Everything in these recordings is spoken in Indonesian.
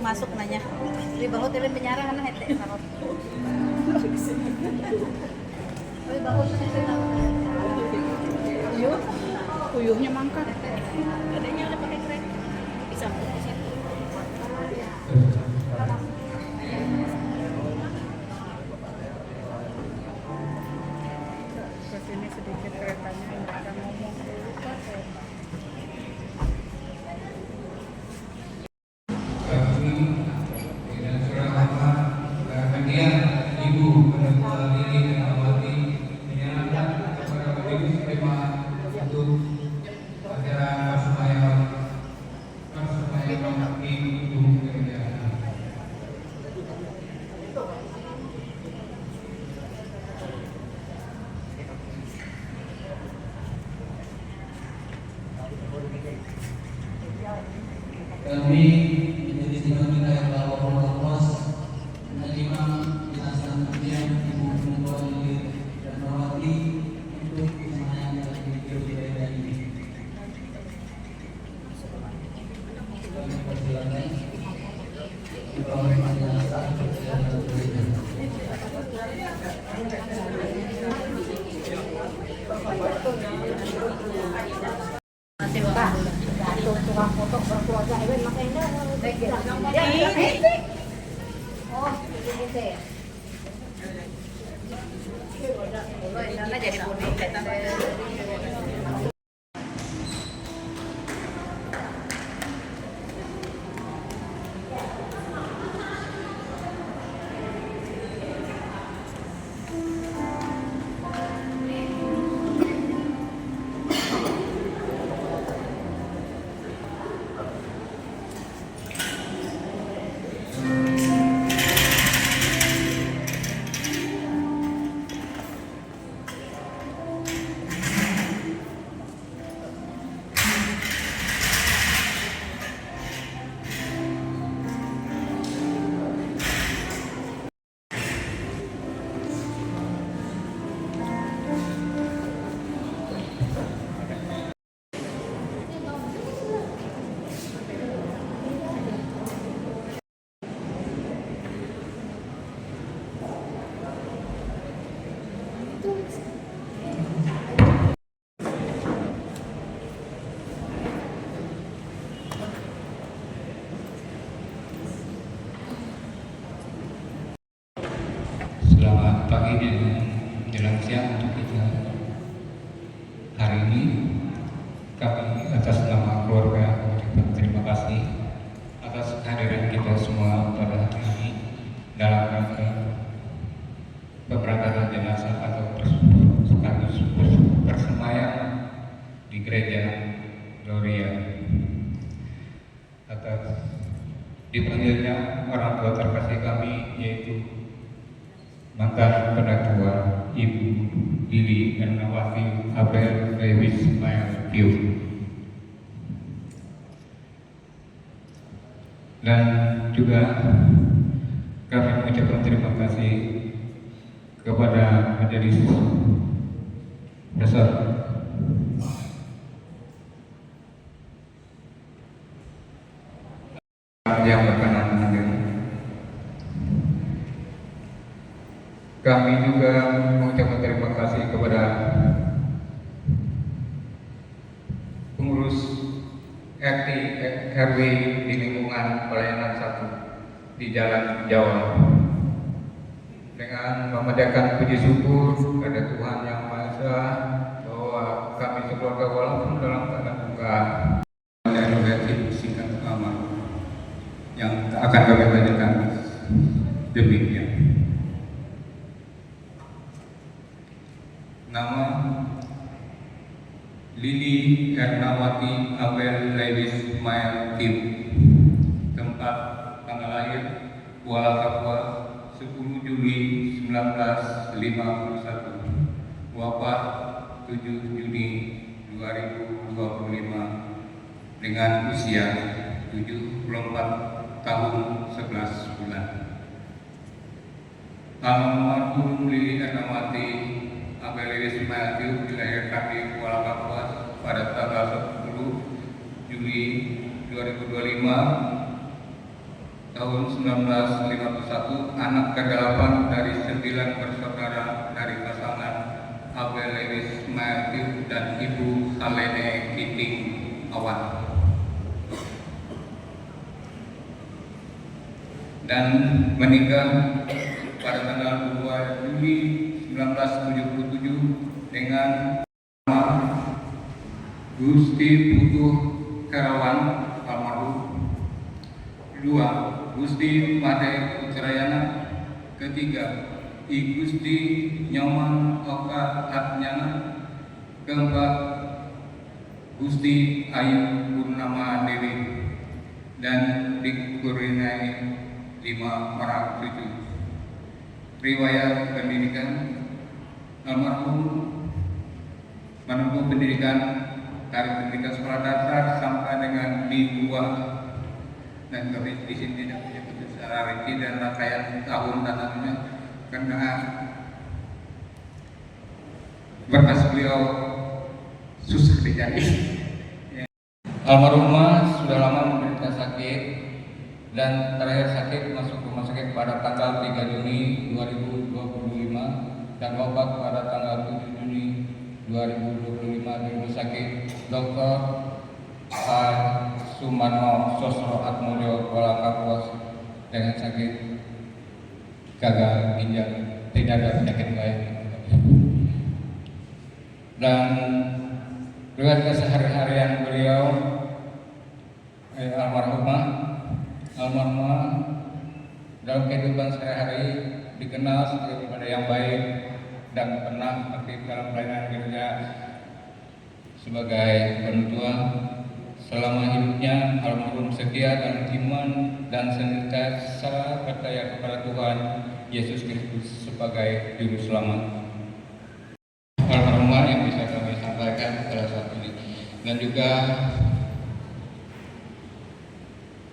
masuk nanya. Di bawah hotelin penyarang anak hete sarot. Di bawah hotelin Uyuh, uyuhnya mangkat. adanya udah pakai kereta. Bisa di situ. Kesini sedikit keretanya mereka ngomong kereta. Dengan surah Al-Fatihah, hadiah Ibu Ketua Lili Ernawati menyerahkan kepada Majelis Ulama untuk acara persembahyaan di gedung gereja. Kami menjadi sidang kita yang telah berproses menerima jenazah yang Ibu Ketua Lili Ernawati untuk disemayamkan di gereja ini. Kami persilakan dibawa jenazah ke dalam gereja. Masih Pak. Tukang foto berkeluarga Ewen makanya oh, gitu ya. Karena jadi boneka. Selamat pagi dan menjelang siang untuk kita. Hari ini kami atas nama keluarga mengucapkan terima kasih atas kehadiran kita semua pada hari ini dalam rangka pemberangkatan jenazah atau sekaligus persembahyaan di gereja Gloria. Atas dipanggilnya orang tua terkasih kami yaitu mantan pendatua Ibu Lili Ernawati Abel Lewis Mayakio, dan juga kami mengucapkan terima kasih kepada majelis besar yang berkenan hadir. Kami juga mengucapkan terima kasih kepada pengurus RT RW di lingkungan pelayanan 1 di Jalan Jawa dengan memanjatkan puji syukur kepada Tuhan Yang Maha Esa bahwa kami sekeluarga walaupun dalam keadaan duka dan negatif singkat amal yang akan kami bacakan demikian. Nama Lili Ernawati Abel Lewis Mayakio. Tempat tanggal lahir Kuala Kapuas 10 Juli 1951. Wafat 7 Juni 2025 dengan usia 74 tahun 11 bulan. Almarhum Lili Ernawati Abel Lewis Mayakio dilahirkan di Kuala Kapuas pada tanggal 10 Juli 2025 tahun 1951, anak ke-8 dari 9 bersaudara dari pasangan Abel Lewis Matthew dan Ibu Salene Kiting Awan. Dan meninggal pada tanggal 2 Juli 1977 dengan nama Gusti Putu Kerawan almarhum. 2. Gusti Made Putrayana. 3. I Gusti Nyoman Oka Atnyana. 4. Gusti Ayu Purnama Dewi. Dan dikurinai 5 orang cucu. Riwayat pendidikan: almarhum menempuh pendidikan dari pendidikan sekolah dasar sampai dengan D2, dan kami di sini tidak menyebut secara rinci dan rangkaian tahun dan anunya karena berkas beliau susah dicari. Almarhumah sudah lama menderita sakit dan terakhir sakit masuk rumah sakit pada tanggal 3 Juni 2025 dan wafat pada tanggal 7 Juni 2025 di rumah sakit Dr. Sumarno Sosro Atmulyo Kuala Kapuas dengan sakit gagal ginjal, tidak ada penyakit lain. Dan riwayat keseharian beliau, almarhumah dalam kehidupan sehari-hari dikenal sebagai pribadi yang baik dan pernah aktif dalam pelayanan gereja sebagai penutua. Selama hidupnya almarhum setia dan iman dan senantiasa percaya kepada Tuhan Yesus Kristus sebagai juru selamat. Almarhumah yang bisa kami sampaikan pada saat ini, dan juga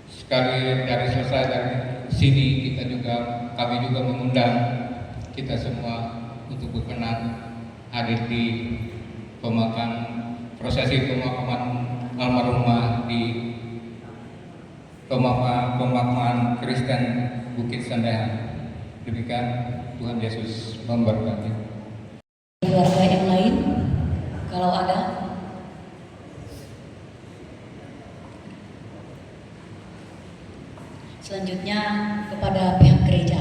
sekali dari selesai dari sini kami juga mengundang kita semua untuk berkenan hadir di prosesi pemakaman almarhumah di pemakaman Kristen Bukit Sandahan. Demikian, Tuhan Yesus memberkati. Keluarga yang lain, kalau ada. Selanjutnya kepada pihak gereja.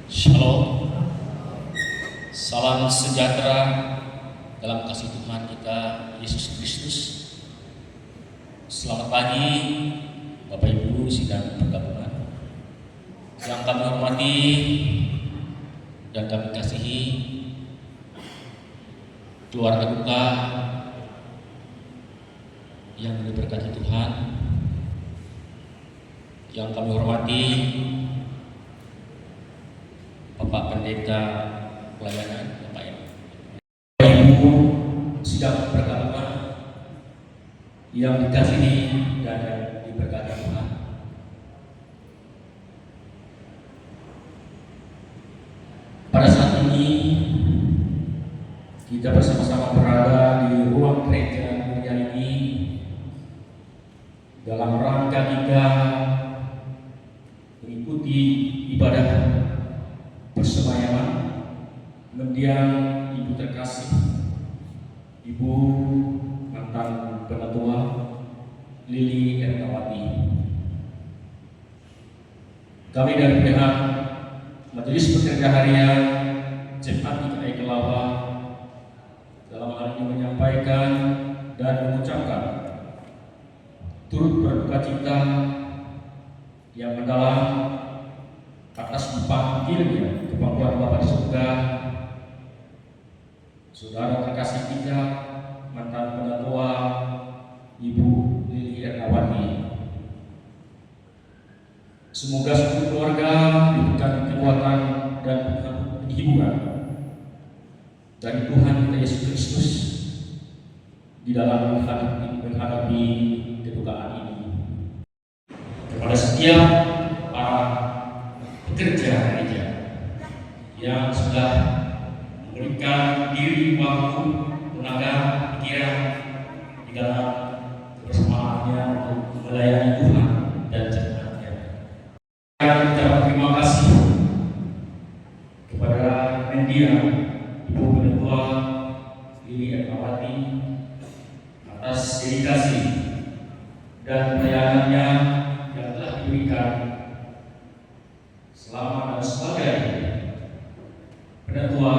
Shalom, salam sejahtera dalam kasih Tuhan kita Yesus Kristus. Selamat pagi Bapak Ibu sidang pergabungan yang kami hormati dan kami kasihi, keluarga duka yang diberkati Tuhan, yang kami hormati Bapak Pendeta Pelayanan, Bapak Ibu sidang pergabungan yang dikasihi dan diberkati Tuhan. Pada saat ini kita bersama-sama berada di ruang gereja mulia ini dalam rangka kita mengikuti ibadah persemayaman mendiang Ibu terkasih, Ibu mantan penatua Lili Ernawati. Kami dari pihak Majelis Pekerja Harian Jemaat GKI Kelapa dalam hal ini menyampaikan dan mengucapkan turut berduka cita yang mendalam atas dipanggilnya ke pangkuan Bapa di surga saudara terkasih kita, mantan penatua Ibu Lili Ernawati. Semoga seluruh keluarga diberikan kekuatan dan hiburan dari Tuhan kita Yesus Kristus di dalam menghadapi kedukaan ini. Kepada setiap para yang sudah memberikan diri, waktu, tenaga, pikiran di dalam kebersamaannya untuk melayani Tuhan dan jemaatnya. Kita berterima kasih kepada media Ibu Ketua Lili Ermawati atas dedikasi dan pelayanannya yang telah diberikan selama dan sebagai Ketua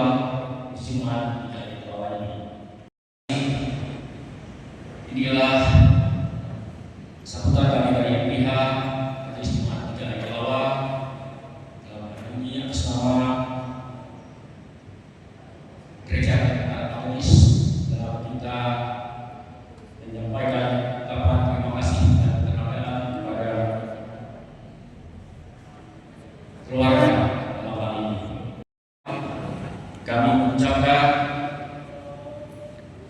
Jemaat di Jawa ini. Inilah sambutan kami dari pihak Majelis Jemaat di Jawa dalam hal ini atas nama Gereja Katolik dalam kita menyampaikan ucapan terima kasih dan penghargaan kepada keluarga dalam hal ini. Kami mengucapkan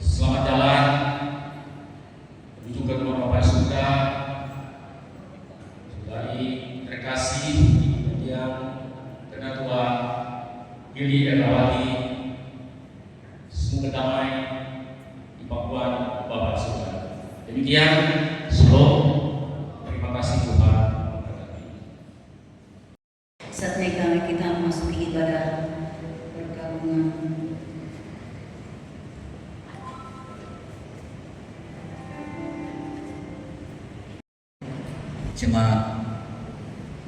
selamat jalan untuk kedua Bapak Surga dari terkasih yang Ketua Lili Ermawati. Semoga damai di Papua Bapak Surga. Demikian, shalom. Terima kasih Tuhan. Saatnya kami kita memasuki ibadah pergabungan. Jemaat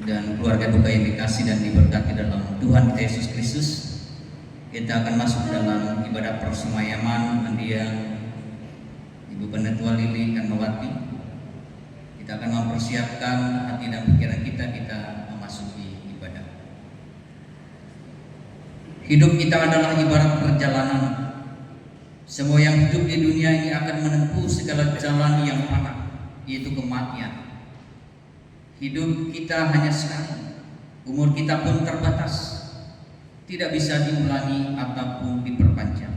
dan keluarga duka yang dikasih dan diberkati dalam Tuhan kita Yesus Kristus, kita akan masuk dalam ibadah persemayaman mendiang Ibu Penetua Lili Ermawati. Kita akan mempersiapkan hati dan pikiran kita memasuki ibadah. Hidup kita adalah ibarat perjalanan. Semua yang hidup di dunia ini akan menempuh segala jalan yang fana, yaitu kematian. Hidup kita hanya sekali, umur kita pun terbatas, tidak bisa diulangi ataupun diperpanjang.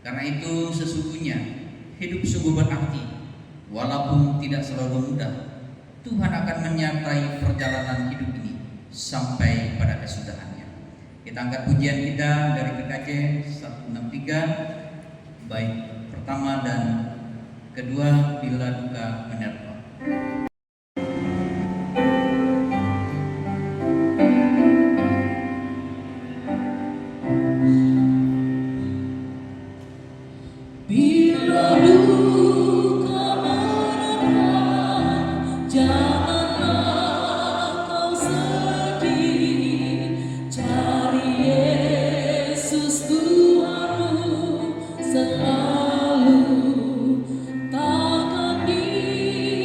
Karena itu sesungguhnya hidup sungguh berarti, walaupun tidak selalu mudah. Tuhan akan menyertai perjalanan hidup ini sampai pada kesudahannya. Kita angkat pujian kita dari PKJ 163, baik pertama dan kedua, bila duka menerpa. Bila duka menerpa, janganlah kau sedih. Cari Yesus Tuhanmu selalu, takkan dia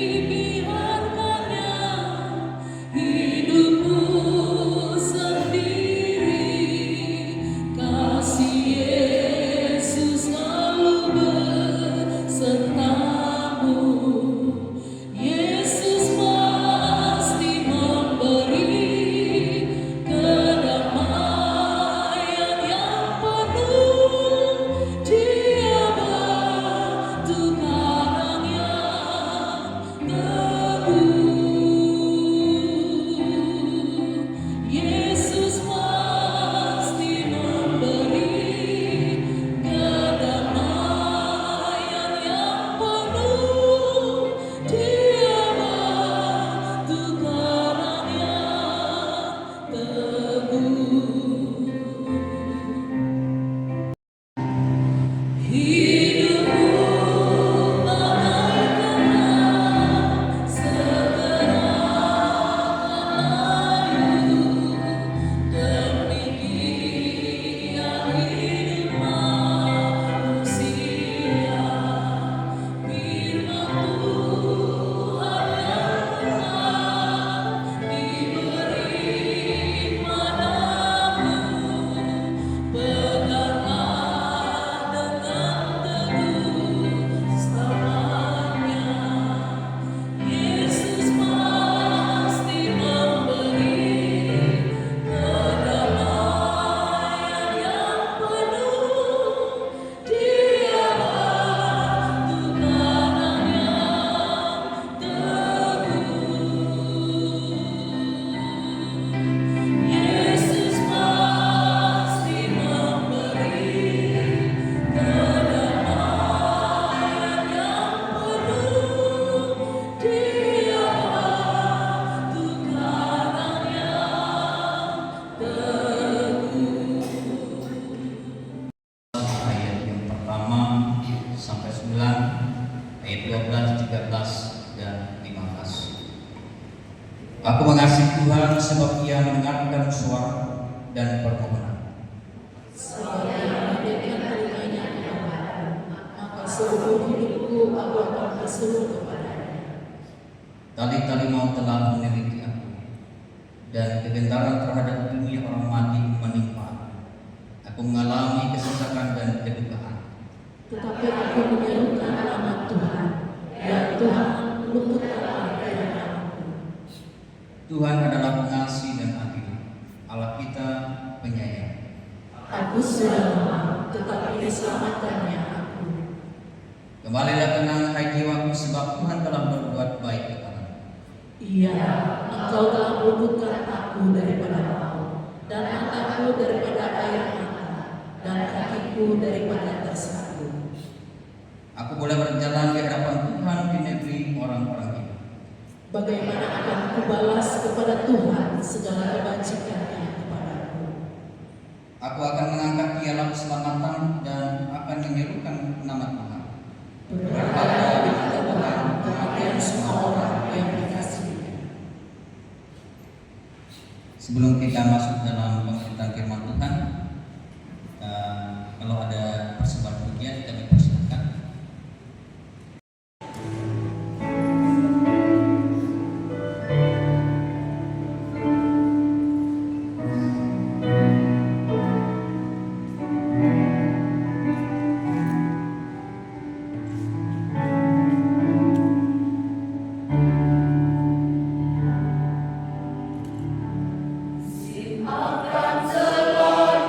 sebab ia mendengarkan suara dan permohonan. Sebab Ia memberikan telinganya kepadaku, maka seumur hidupku aku akan berseru kepadanya. Tali-tali maut telah meneliti aku, dan kegentaran terhadap dunia orang mati menimpa aku. Aku mengalami kesesakan dan kedukaan. Tetapi aku menyerukan nama Tuhan, ya Tuhan, luputkanlah dari aku. Tuhan adalah pengasih dan adil, Allah kita penyayang. Aku sudah lemah, tetapi diselamatkannya aku. Kembalilah tenang hai jiwaku, sebab Tuhan telah berbuat baik kepadamu. Iya, Engkau telah meluputkan aku daripada maut, dan mataku daripada air mata, dan kakiku daripada tersapu. Aku boleh berjalan di hadapan Tuhan di negeri orang-orang hidup. Bagaimana akan kubalas kepada Tuhan segala kebajikannya kepadaku? Aku akan mengangkat Dialah keselamatan dan akan menyerukan nama Tuhan. Berbahagia di hadapan Tuhan kematian semua orang yang dikasihinya. Sebelum kita masuk dalam pemberitaan firman Tuhan, kalau ada persembahan pujian kami persilakan. Akan selalu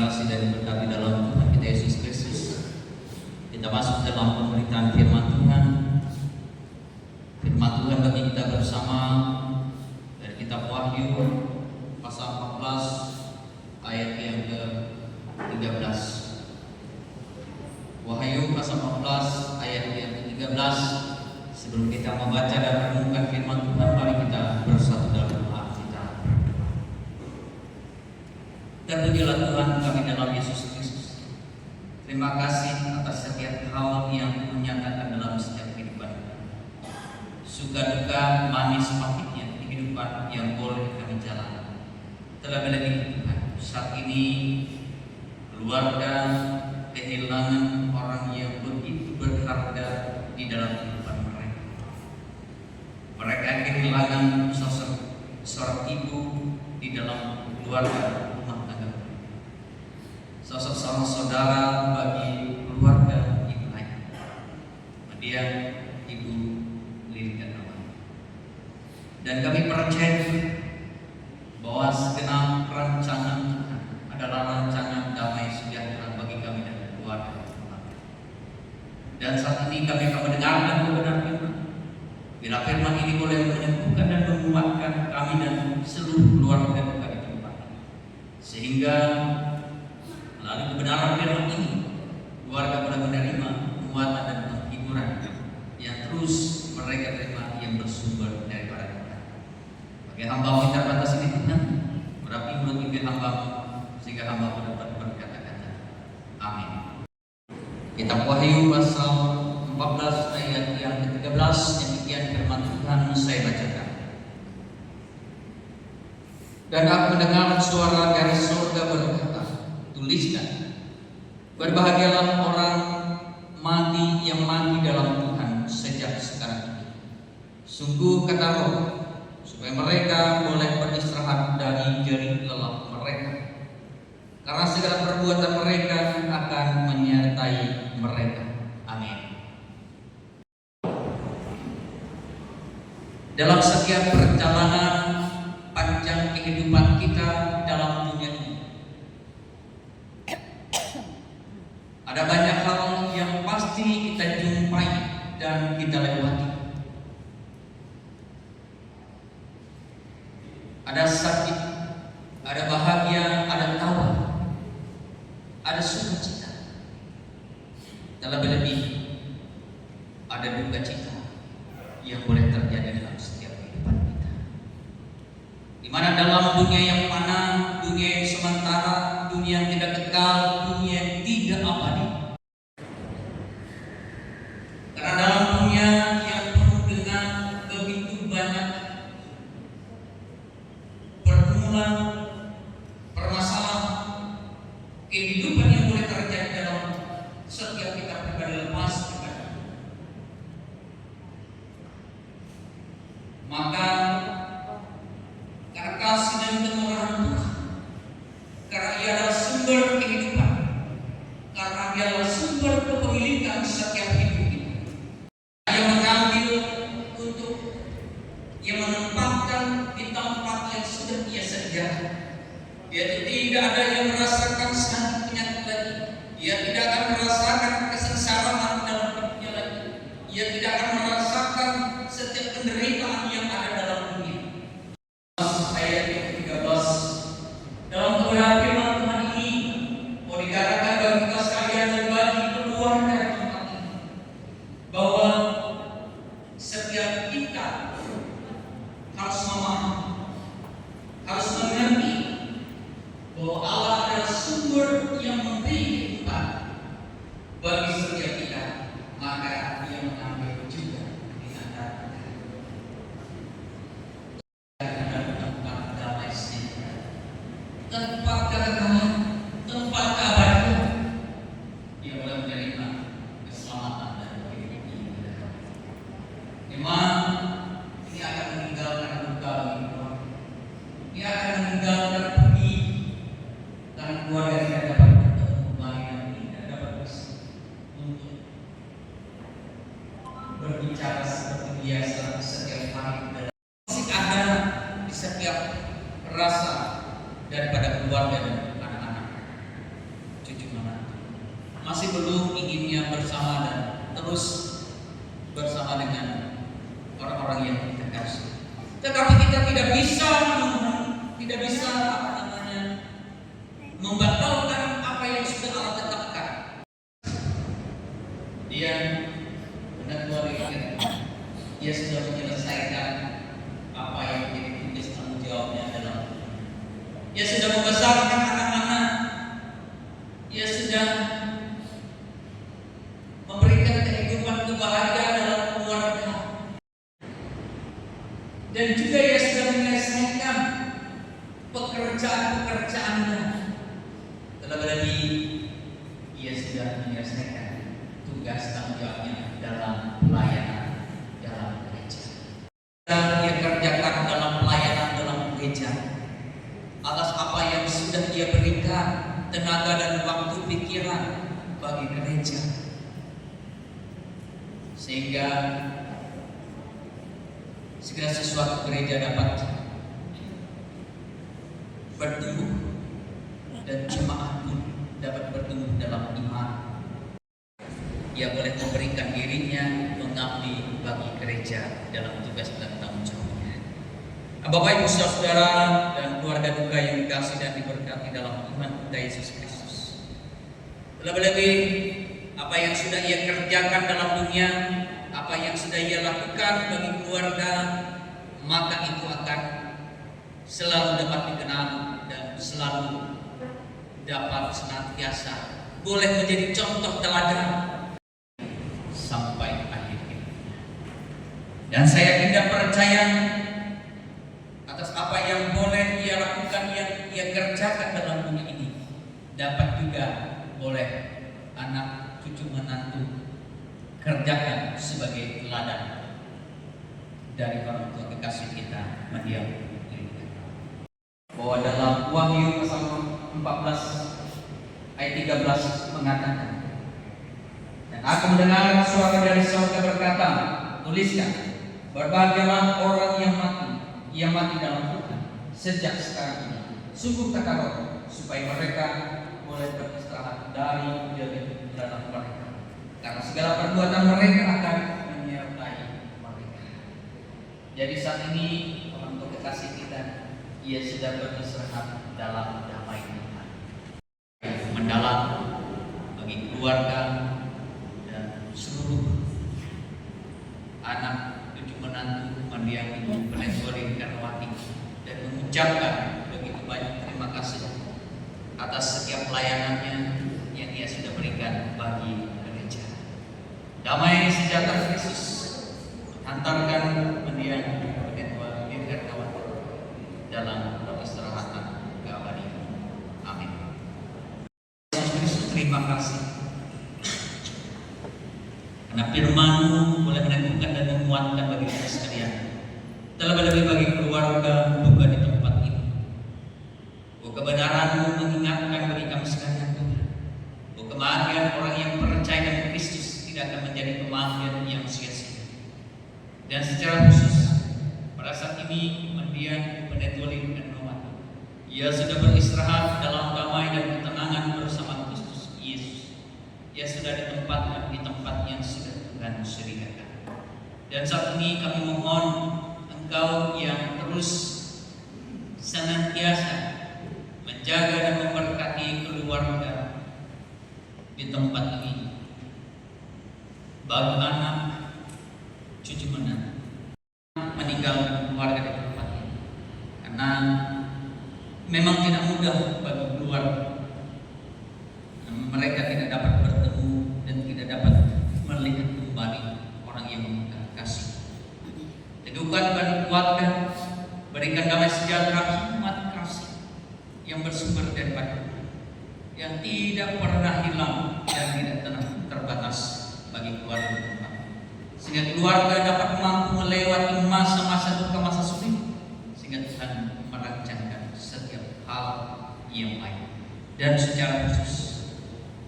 kasih dan berkati dalam Tuhan kita Yesus Kristus. Kita masuk dalam pemberitaan firman Tuhan. Firman Tuhan bagi kita bersama dari kitab Wahyu pasal 14 ayat yang ke-13. Wahyu pasal 14 ayat yang ke-13. Sebelum kita membaca dan merenungkan firman Tuhan, mari kita bersatu dalam doa kita. Terpujilah Tuhan kami dalam Yesus Kristus. Terima kasih atas setiap hal yang menyatakan dalam setiap kehidupan. Suka duka, manis pahitnya kehidupan yang boleh kami jalani. Terlebih-lebih Tuhan, saat ini keluarga kehilangan orang yang begitu berharga di dalam kehidupan mereka. Mereka kehilangan sosok seorang ibu di dalam keluarga rumah tangga, sosok seorang saudara bagi keluarga ibu lain. Dia ibu Lili Gandawan. Dan kami percaya bahwa segenap rancangan Tuhan adalah rancangan damai sejahtera bagi kami dan keluarga. Dan saat ini kami akan mendengarkan kebenaran firman. Bila firman ini boleh menyembuhkan dan menguatkan kami dan seluruh keluarga kami di tempat ini, sehingga melalui kebenaran firman ini keluarga boleh menerima penguatan dan penghiburan yang terus mereka terima yang bersumber daripada Tuhan. Bagi hamba yang terbatas ini Tuhan, berapi mulut bibir hamba sehingga hamba dapat berkata-kata. Amin. Kitab Wahyu pasal 14 ayat yang ke-13, demikian firman Tuhan saya bacakan. Dan aku mendengar suara dari surga berkata, tuliskan, berbahagialah orang mati yang mati dalam Tuhan sejak sekarang ini. Sungguh kata Roh, supaya mereka boleh beristirahat dari jerih lelah mereka, karena segala perbuatan mereka akan menyertai mereka. Amin. Dalam setiap perjalanan panjang kehidupan kita dalam dunia ini, ada banyak hal yang pasti kita jumpai dan kita lewati. Ada sakit, ada bahagia, ada tawa, ada sukacita. Terlebih-lebih ada duka cita yang boleh terjadi dalam setiap kehidupan kita. Di mana dalam dunia yang fana, dunia yang sementara, dunia yang tidak kekal, dunia yang tidak abadi. Karena dalam dunia yang penuh dengan begitu banyak pergumulan, permasalahan, kehidupan yang boleh terjadi dalam setiap kita pribadi lepas pribadi. Maka karena kasih dan kemurahan Tuhan, karena Ia adalah sumber kehidupan, karena Ia adalah sumber kepemilikan setiap hidup kita, Ia mengambil untuk Ia menempatkan di tempat yang sudah Ia sediakan. Yaitu tidak ada yang merasakan sakit penyakit lagi. Ia tidak akan merasakan kesengsaraan dalam hidupnya lagi. Ia tidak akan merasakan setiap penderitaan yang ada dalam dunia. Ayat yang 13 dalam kebenaran firman Tuhan ini mau dikatakan bagi kita sekalian dan bagi keluarga tempat ini, masih belum inginnya bersama dan terus bersama dengan orang-orang yang kita kasih. Tetapi kita tidak bisa membatalkan apa yang sudah Allah tetapkan. Dia benar-benar dia sudah menyelesaikan apa yang menjadi tugas tanggung jawabnya dalam. Dia sudah membesarkan anak-anak. Dia sudah memberikan kehidupan kebahagiaan dalam keluarga. Dan juga ia sudah menyelesaikan pekerjaan-pekerjaannya. Terlebih lagi ia sudah menyelesaikan tugas tanggung jawabnya dalam pelayanan dalam gereja. Dan ia kerjakan dalam pelayanan dalam gereja atas apa yang sudah ia berikan tenaga dan waktu pikiran bagi gereja, sehingga segala sesuatu gereja dapat bertumbuh dan jemaat pun dapat bertumbuh dalam iman. Ia boleh memberikan dirinya mengabdi bagi gereja dalam tugas dan tanggung jawabnya. Bapak Ibu Saudara dan keluarga duka yang dikasih dan diberkati dalam iman kita Yesus Kristus. Lebih-lebih apa yang sudah ia kerjakan dalam dunia, apa yang sudah ia lakukan bagi keluarga, maka itu akan selalu dapat dikenal dan selalu dapat senantiasa boleh menjadi contoh teladan sampai akhir hidup. Dan saya tidak percaya atas apa yang boleh ia lakukan, yang ia kerjakan dalam dunia ini, dapat juga boleh anak cucu menantu kerjakan sebagai teladan dari orang tua kekasih kita mendiang. Bahwa dalam Wahyu pasal 14 ayat 13 mengatakan, dan aku mendengar suara dari surga berkata, tuliskan, berbahagialah orang yang mati dalam Tuhan sejak sekarang ini. Sungguh kata Roh, supaya mereka boleh beristirahat dari dalam mereka, karena segala perbuatan mereka akan menyertai mereka. Jadi saat ini orang tua kekasih kita, ia sudah beristirahat dalam damai Tuhan, mendalam bagi keluarga dan seluruh anak cucu menantu mendiang ibu Penetwari Karnawati, dan mengucapkan begitu banyak terima kasih atas setiap pelayanannya yang ia sudah berikan bagi gereja. Damai sejahtera Kristus hantarkan mendiang Penetwari Karnawati dalam peristirahatan keabadian. Amin. Yesus Kristus, terima kasih karena firman-Mu boleh meneguhkan dan menguatkan bagi kita sekalian, terlebih bagi keluarga duka di tempat ini. Kebenaran-Mu mengingatkan bagi kami sekalian, Tuhan, bahwa kebahagiaan orang yang percaya dengan Kristus tidak akan menjadi kebahagiaan yang sia-sia. Dan secara khusus pada saat ini mendiang Penetwari Karnawati, ia sudah beristirahat dalam damai dan ketenangan bersama Kristus Yesus. Ia sudah ditempatkan di tempat yang sudah Tuhan sediakan. Dan saat ini kami mohon Engkau yang terus senantiasa menjaga dan memberkati keluarga di tempat ini, bagi anak cucu menantu meninggalkan keluarga di tempat ini, karena memang tidak mudah bagi keluarga. Mereka tidak dapat bertemu dan tidak dapat melihat kembali orang yang mereka kasih. Teguhkan dan kuatkan, berikan damai sejahtera, hikmat kasih yang bersumber daripada Tuhan, yang tidak pernah hilang dan tidak pernah terbatas bagi keluarga tempat, sehingga keluarga dapat mampu melewati masa-masa duka, masa sulit, sehingga Tuhan merancangkan setiap hal yang baik. Dan secara khusus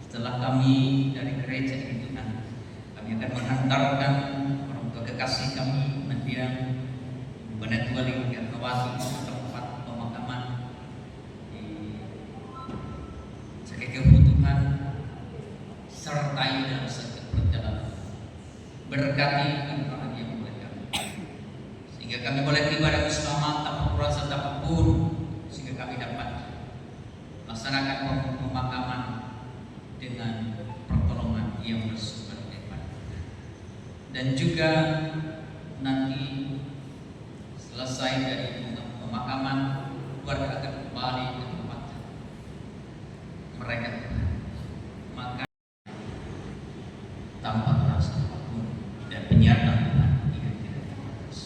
setelah kami dari gereja ini, Tuhan, kami akan menghantarkan orang tua kekasih kami mendiang Penetwari Karnawati ke tempat pemakaman di sebagai kebutuhan Berkati ibadah yang boleh kami, sehingga kami boleh beribadah bersama tanpa kurang serta apapun, sehingga kami dapat melaksanakan pemakaman dengan pertolongan yang bersumber daripada Tuhan. Dan juga nanti selesai dari pemakaman, keluarga akan kembali ke tempat mereka, maka tanpa rasa apapun dan penyertaan Tuhan yang tidak terbatas.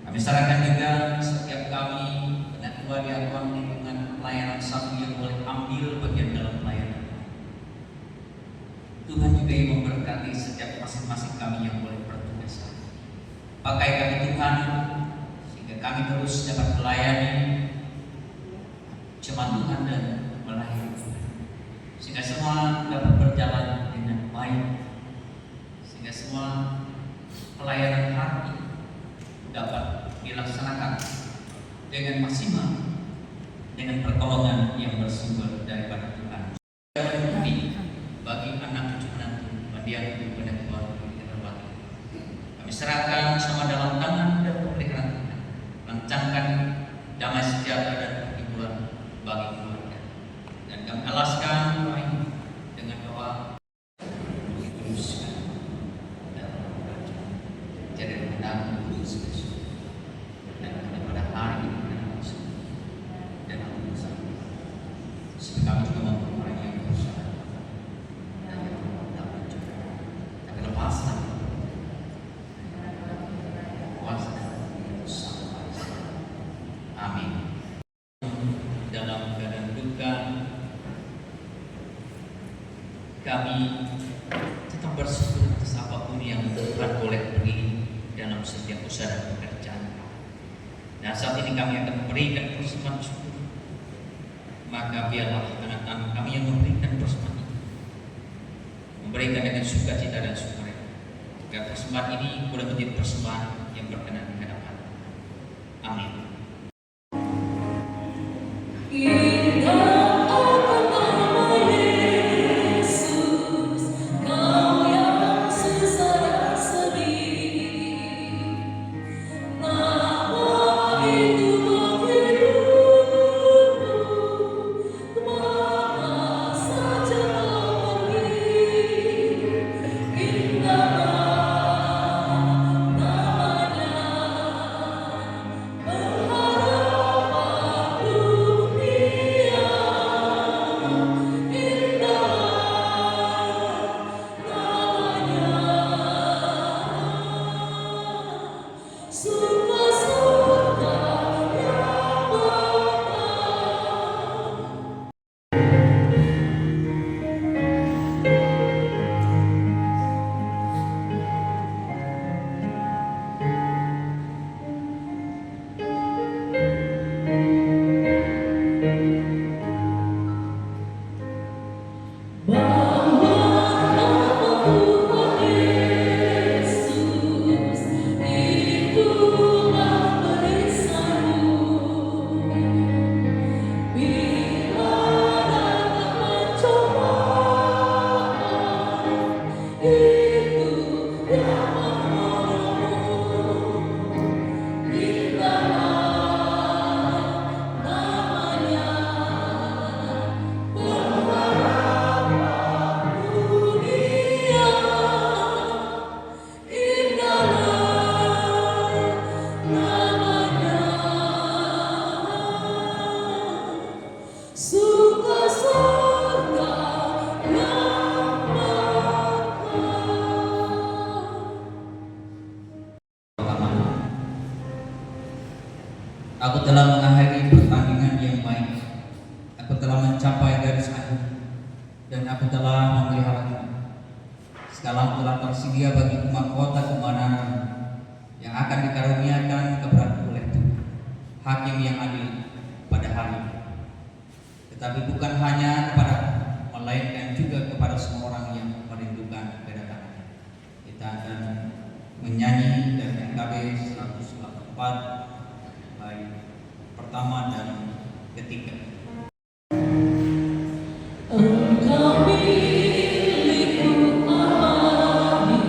Kami sarankan juga setiap kami dengan keluarga Tuhan dengan pelayanan satu yang boleh ambil bagian dalam pelayanan. Tuhan juga yang memberkati setiap masing-masing kami yang boleh bertugas. Pakai kami Tuhan sehingga kami terus dapat melayani jemaat Tuhan dan melayani Tuhan, sehingga semua dapat berjalan dengan baik, sehingga semua pelayanan hati dapat dilaksanakan dengan maksimal dengan pertolongan yang bersumber daripada Tuhan. Bagi anak cucu menantu mendiang ibu dan keluarga yang terbaik, kami serahkan sama dalam tangan dan pemeliharaan Tuhan. Lancangkan damai sejahtera dan perlindungan bagi keluarga, dan kami alaskan doa ini dengan doa dikuduskan dalam kerajaan, jadi benar kudus dan pada hari ini dan kami juga mampu orang yang berusaha dan yang dapat juga kami lepaskan kuasa sampai. Amin. Dalam keadaan duka, kami tetap bersyukur atas apapun yang Tuhan boleh beri dalam setiap usaha dan pekerjaan. Dan saat ini kami akan memberikan persembahan syukur. Maka biarlah anak-anak kami yang memberikan persembahan ini, memberikan dengan sukacita dan sukarela, agar persembahan ini boleh menjadi persembahan yang berkenan di hadapan. Amin. Aku telah mengakhiri pertandingan yang baik. Aku telah mencapai garis akhir, dan aku telah memeliharanya. Sekarang telah tersedia bagiku mahkota kebenaran yang akan dikaruniakan kepada oleh Tuhan, Hakim yang adil pada hari ini. Tetapi bukan hanya kepada, melainkan juga kepada semua orang yang merindukan kedatangannya. Kita akan menyanyi dari MKB 184 pertama dan ketiga. Engkau milikku alami,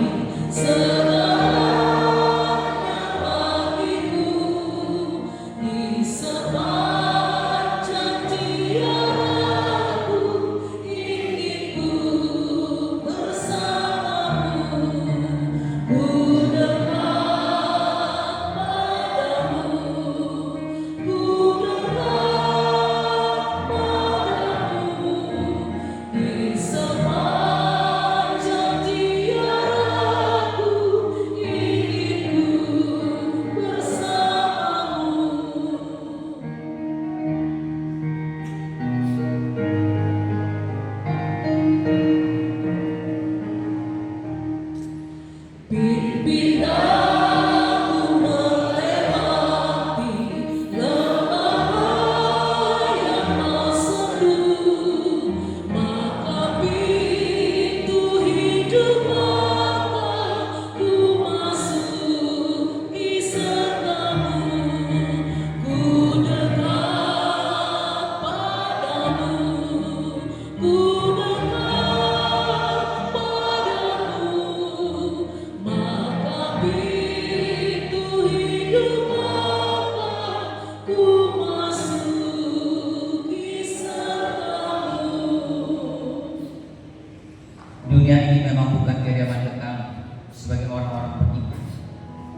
dunia ini memang bukan kediaman kekal sebagai orang-orang beriman.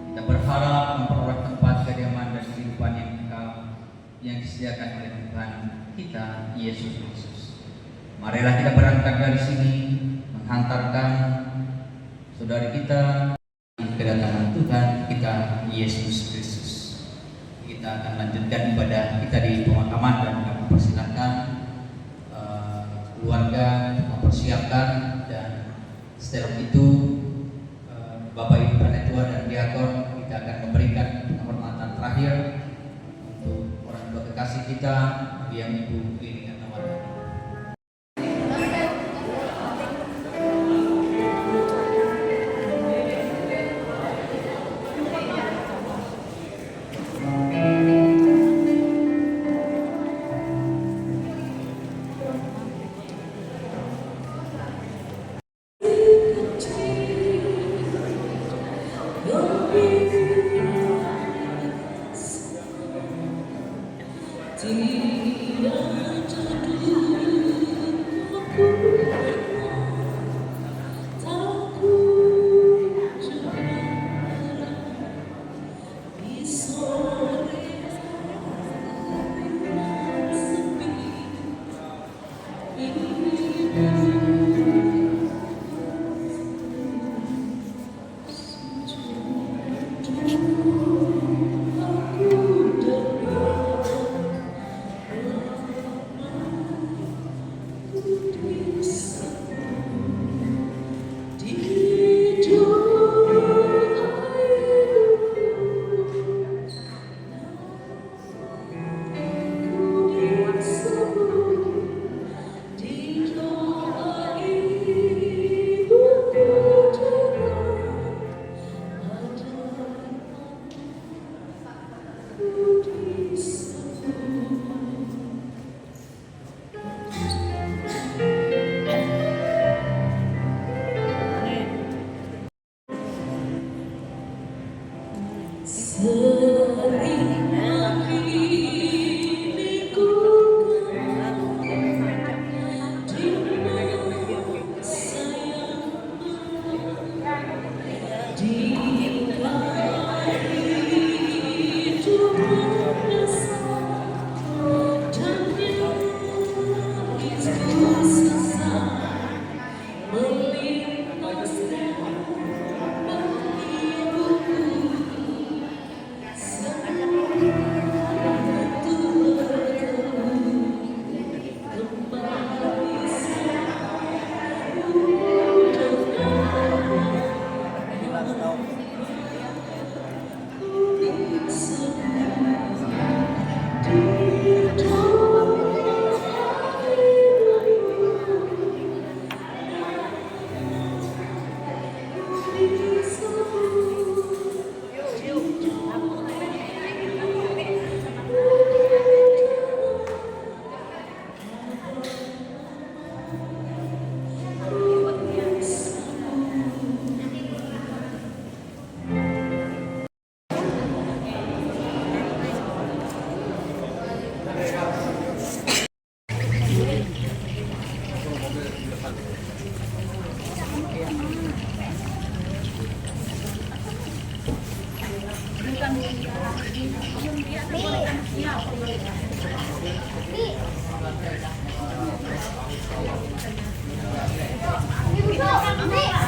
Kita berharap memperoleh tempat kediaman dan kehidupan yang kekal yang disediakan oleh Tuhan kita Yesus Kristus. Marilah kita berangkat dari sini menghantarkan saudari kita di kedatangan Tuhan kita Yesus Kristus. Kita akan lanjutkan ibadah kita di pemakaman dan kami persilakan keluarga mempersiapkan, dan setelah itu Bapak Ibu Penatua dan Diakon kita akan memberikan penghormatan terakhir untuk orang tua kekasih kita yang Ibu Lini Atmawardhani. Ibu,